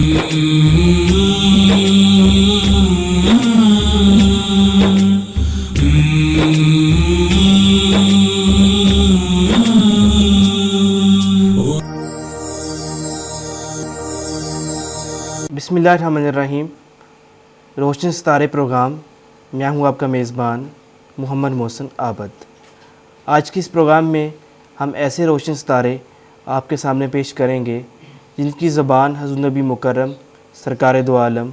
बिस्मिल्लाहिर्रहमानिर्रहीम। रोशन सितारे प्रोग्राम, मैं हूं आपका मेज़बान मोहम्मद मोहसिन आबद। आज के इस प्रोग्राम में हम ऐसे रोशन सितारे आपके सामने पेश करेंगे जिनकी ज़बान हज़रत नबी मुकर्रम सरकार दो आलम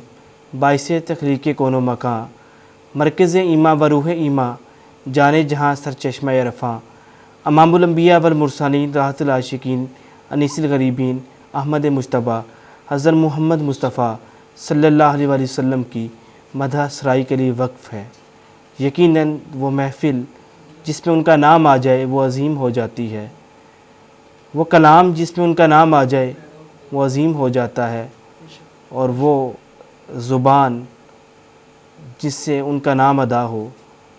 बाइसे तख्लीक़ कोनो मकां मरकज़ ईमा व रूह ईमा जाने जहाँ सरचश्मा रफ़ा अमामुल अंबिया वल मुरसलीन राहतुल आशिकीन अनीसिल गरीबीन अहमद मुज्तबा हज़रत मोहम्मद मुस्तफ़ा सल्लल्लाहु अलैहि वसल्लम की मदह सराई के लिए वक्फ़ है। यकीनन वो महफ़िल जिसमें उनका नाम आ जाए वो अज़ीम हो जाती है, वो कलाम जिसमें उनका नाम आ जाए वो अज़ीम हो जाता है, और वो ज़ुबान जिससे उनका नाम अदा हो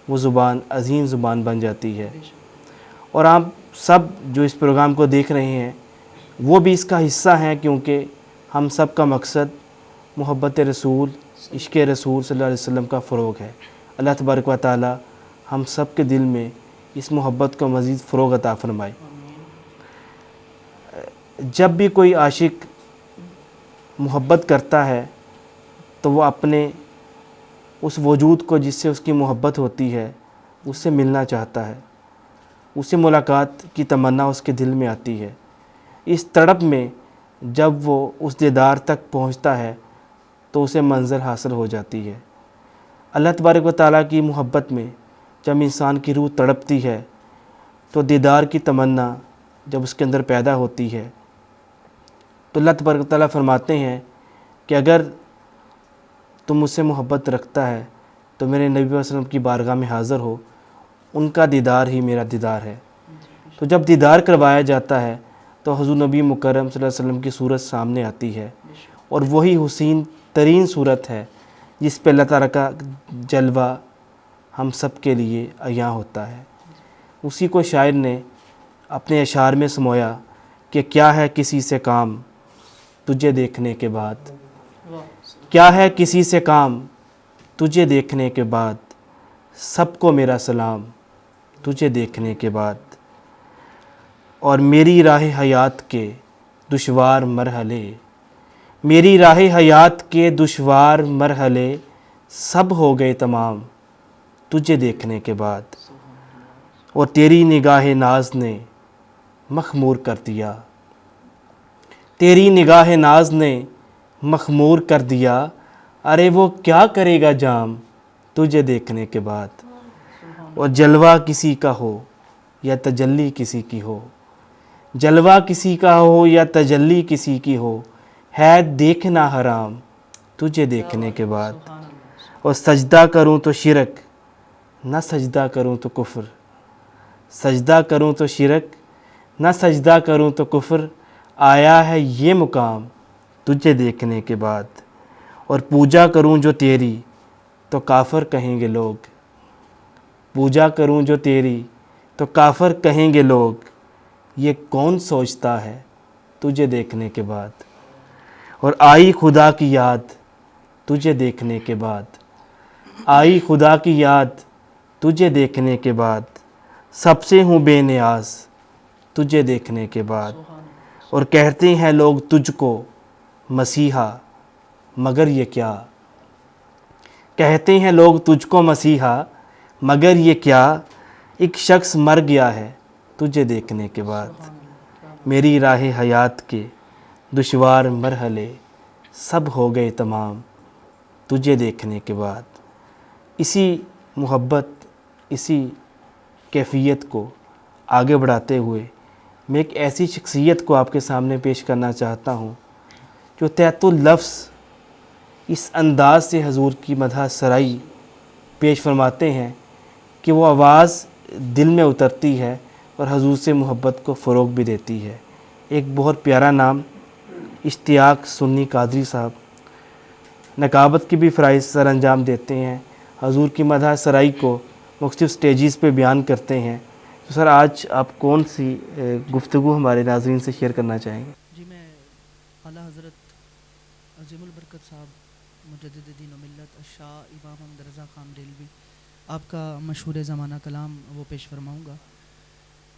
वो ज़ुबान अज़ीम ज़ुबान बन जाती है। और आप सब जो इस प्रोग्राम को देख रहे हैं वो भी इसका हिस्सा हैं, क्योंकि हम सब का मकसद मोहब्बत रसूल, इश्क़ रसूल सल्लल्लाहु अलैहि वसल्लम का फ़रोग़ है। अल्लाह तबारक व तआला हम सब के दिल में इस मोहब्बत को मज़ीद फ़रोग़ अता फ़रमाए। जब भी कोई आशिक मोहब्बत करता है तो वो अपने उस वजूद को जिससे उसकी मोहब्बत होती है उससे मिलना चाहता है, उससे मुलाकात की तमन्ना उसके दिल में आती है। इस तड़प में जब वो उस दीदार तक पहुंचता है तो उसे मंज़िल हासिल हो जाती है। अल्लाह तबारक व तआला की मोहब्बत में जब इंसान की रूह तड़पती है तो दीदार की तमन्ना जब उसके अंदर पैदा होती है तो अल्लाह तबारक व तआला फरमाते हैं कि अगर तुम मुझसे मोहब्बत रखता है तो मेरे नबी सल्लल्लाहु अलैहि वसल्लम की बारगाह में हाज़िर हो, उनका दीदार ही मेरा दीदार है। तो जब दीदार करवाया जाता है तो हुज़ूर नबी मुकर्रम सल्लल्लाहु अलैहि वसल्लम की सूरत सामने आती है, और वही हुसीन तरीन सूरत है जिस पे अल्लाह ताला का जलवा हम सब के लिए अयां होता है। उसी को शायर ने अपने अशार में समोया कि क्या है किसी से काम तुझे देखने के बाद, क्या है किसी से काम तुझे देखने के बाद, सबको मेरा सलाम तुझे देखने के बाद। और मेरी राह हयात के दुश्वार मरहले, मेरी राह हयात के दुश्वार मरहले सब हो गए तमाम तुझे देखने के बाद। और तेरी निगाह नाज ने मखमूर कर दिया, तेरी निगाह नाज ने मखमूर कर दिया, अरे वो क्या करेगा जाम तुझे देखने के बाद। और जलवा किसी का हो या तजल्ली किसी की हो, जलवा किसी का हो या तजल्ली किसी की हो, है देखना हराम तुझे देखने के बाद। और सजदा करूं तो शिरक न सजदा करूं तो कुफ्र, सजदा करूं तो शिरक न सजदा करूं तो कुफ्र, आया है ये मुकाम तुझे देखने के बाद। और पूजा करूं जो तेरी तो काफ़िर कहेंगे लोग, पूजा करूं जो तेरी तो काफ़िर कहेंगे लोग, ये कौन सोचता है तुझे देखने के बाद। और आई खुदा की याद तुझे देखने के बाद, आई खुदा की याद तुझे देखने के बाद, सबसे हूँ बेनियाज तुझे देखने के बाद। और कहते हैं लोग तुझको मसीहा मगर ये क्या, कहते हैं लोग तुझको मसीहा मगर ये क्या, एक शख्स मर गया है तुझे देखने के बाद। मेरी राह हयात के दुश्वार मरहले सब हो गए तमाम तुझे देखने के बाद। इसी मोहब्बत, इसी कैफियत को आगे बढ़ाते हुए मैं एक ऐसी शख्सियत को आपके सामने पेश करना चाहता हूँ जो तहतुल लफ्ज़ इस अंदाज़ से हजूर की मदह सराई पेश फरमाते हैं कि वो आवाज़ दिल में उतरती है और हजूर से मोहब्बत को फ़रोग़ भी देती है। एक बहुत प्यारा नाम इश्तियाक सुन्नी कादरी साहब नकाबत की भी फ़राइज़ सर अंजाम देते हैं, हजूर की मदह सराई को मुख्तलिफ़ स्टेजेस पे बयान करते हैं। तो सर आज आप कौन सी गुफ्तगू हमारे नाज़रीन से शेयर करना चाहेंगे? जी, मैं आला हज़रत عظیم البرکت صاحب مجدد دین و ملت الشاہ امام محمد رضا خان بریلوی، آپ کا مشہور زمانہ کلام وہ پیش فرماؤں گا۔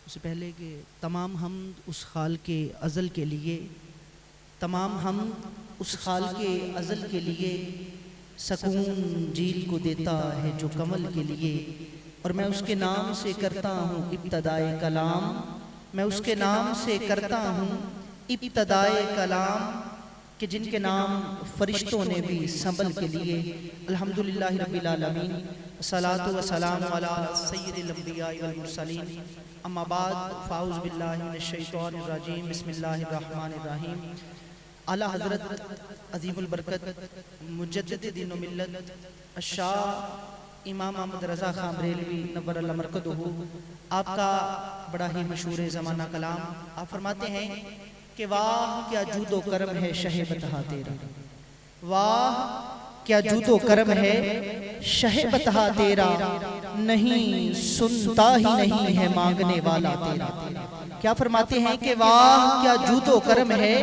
اس سے پہلے کہ تمام حمد اس خالق ازل کے لیے، تمام حمد اس خالق ازل کے لیے، سکون جیل کو دیتا ہے جو کمل کے لیے، اور میں اس کے نام سے کرتا ہوں ابتدائے کلام، میں اس کے نام سے کرتا ہوں ابتدائے کلام، کہ جن کے نام فرشتوں نے بھی سنبھل کے لیے۔ الحمدللہ رب العالمین، الصلاۃ والسلام علی سید الانبیاء والمرسلین، اما بعد فاعوذ باللہ من الشیطان الرجیم، بسم اللہ الرحمن الرحیم۔ اعلیٰ حضرت عظیم البرکت مجدد دین و ملت الشاہ امام محمد رضا خان بریلوی نور اللہ مرکزہ، آپ کا بڑا ہی مشہور زمانہ کلام، آپ فرماتے ہیں کہ واہ کیا جود و کرم ہے شہ بطحہ تیرا، واہ کیا جود و کرم ہے شہ بطحہ تیرا، نہیں سنتا ہی نہیں ہے مانگنے والا تیرا۔ کیا فرماتے ہیں کہ واہ کیا جود و کرم ہے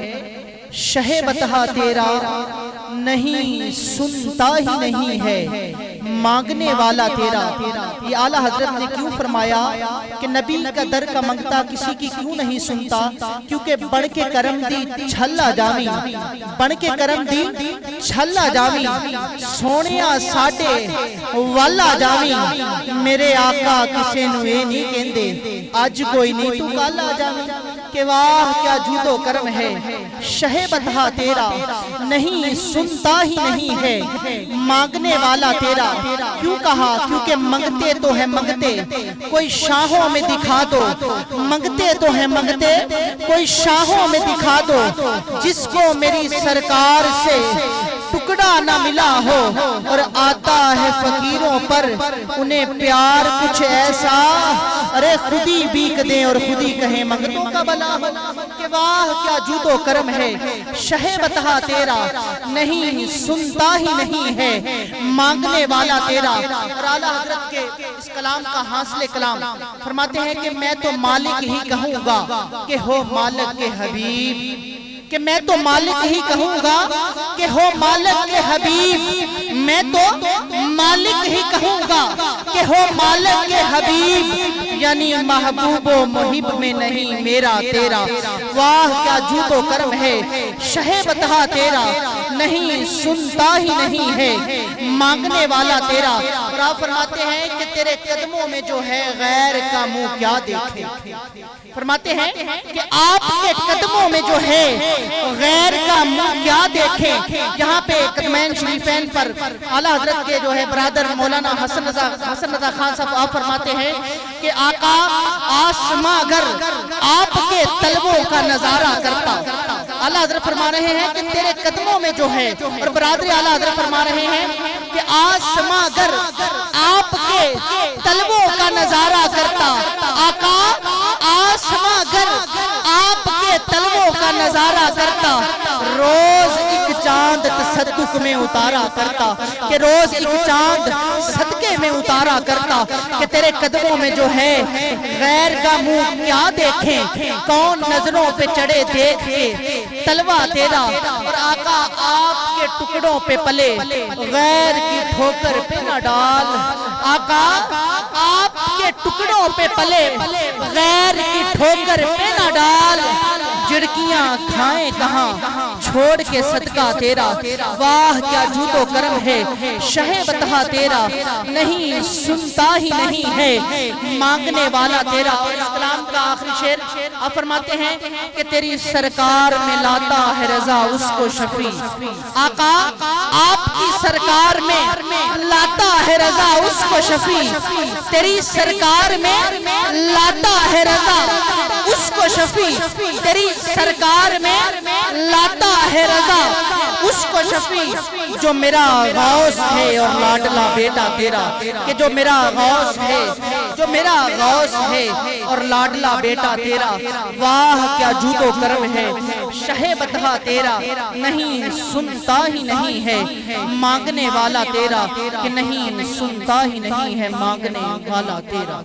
شہ بطحہ تیرا، نہیں سنتا ہی نہیں ہے مانگنے والا تیرا۔ یہ اعلیٰ حضرت نے کیوں فرمایا کہ نبی کا در کا منگتا کسی کی کیوں نہیں سنتا؟ کیونکہ بڑھ کے کرم دی چھلا جامی، بڑھ کے کرم دی چھلا جامی، سونیا ساٹے والا جامی، میرے آقا کسے نوے نہیں کہندے آج کوئی نہیں تو کالا جامی۔ کہ واہ کیا جود و کرم ہے شہ بطحہ تیرا، نہیں سنتا ہی نہیں ہے مانگنے والا تیرا۔ کیوں کہا؟ کیونکہ منگتے تو ہے منگتے کوئی شاہوں میں دکھا دو، منگتے تو ہے منگتے کوئی شاہوں میں دکھا دو، جس کو میری سرکار سے ٹکڑا نہ ملا ہو، اور آتا ہے فقیروں پر انہیں پیار کچھ ایسا، ارے خود ہی بیک دیں اور خود ہی کہیں منگتوں کا بلا ہو۔ کہ واہ کیا جود و کرم ہے شہ بطحہ تیرا، نہیں سنتا ہی نہیں ہے مانگنے والا تیرا۔ اور اعلیٰ حضرت کے اس کلام کا حاصل کلام فرماتے ہیں کہ میں تو مالک ہی کہوں گا کہ ہو مالک کے حبیب، کہ میں تو مالک ہی کہوں گا کہ ہو مالک کے حبیب، میں تو مالک ہی کہوں گا کہ ہو مالک کے حبیب، یعنی محبوب و محب میں نہیں میرا تیرا۔ واہ کیا جود و کرم ہے شہ بطحہ تیرا، نہیں سنتا ہی نہیں ہے مانگنے والا تیرا۔ اور آپ فرماتے ہیں کہ تیرے قدموں میں جو ہے غیر کا منہ کیا دیکھے، فرماتے ہیں کہ آپ کے قدموں میں جو ہے غیر کا منہ کیا دیکھے۔ یہاں پہ قدمین شریفین پر اعلیٰ حضرت کے جو ہے برادر مولانا حسن رضا خان صاحب آپ فرماتے ہیں کہ آقا آسماں اگر آپ کے طلبوں کا نظارہ کرتا، اعلیٰ حضرت فرما رہے ہیں کہ تیرے قدموں میں جو ہے، اور برادری اعلیٰ حضرت فرما رہے ہیں کہ آسماں اگر آپ کے طلبوں کا نظارہ کرتا، آقا آسماں اگر آپ کے طلبوں کا نظارہ کرتا، روز ایک چاند تصدق میں اتارا کرتا، کہ روز ایک چاند صدقے میں اتارا کرتا، کہ تیرے قدموں میں جو ہے غیر کا منہ کیا دیکھیں، کون نظروں پہ چڑھے دیکھ کے تلوہ تیرا۔ اور آقا آپ کے ٹکڑوں پہ پلے غیر کی ٹھوکر پہ نہ ڈال، آقا آپ کے ٹکڑوں پہ پلے غیر کی ٹھوکر پہ نہ ڈال، جھڑکیاں کھائیں کہاں چھوڑ کے صدقہ تیرا۔ واہ کیا جود و کرم ہے شہ بطحہ تیرا، نہیں سنتا ہی نہیں ہے مانگنے والا تیرا۔ اور اس کلام کا آخری شعر آپ فرماتے ہیں کہ تیری سرکار میں لاتا ہے رضا اس کو شفیع، آقا آپ کی سرکار میں لاتا ہے رضا اس کو شفیع، تیری سرکار میں لاتا ہے رضا اس کو شفیع، تیری سرکار میں لاتا ہے رضا اس کو شفیع۔ جو میرا غوث ہے اور لاڈلا بیٹا تیرا، کہ جو میرا غوث ہے، جو میرا غوث ہے اور لاڈلا بیٹا تیرا۔ واہ کیا جود و کرم ہے شہ بطحہ تیرا، نہیں سنتا ہی نہیں ہے مانگنے والا تیرا، کہ نہیں سنتا ہی نہیں ہے مانگنے والا تیرا۔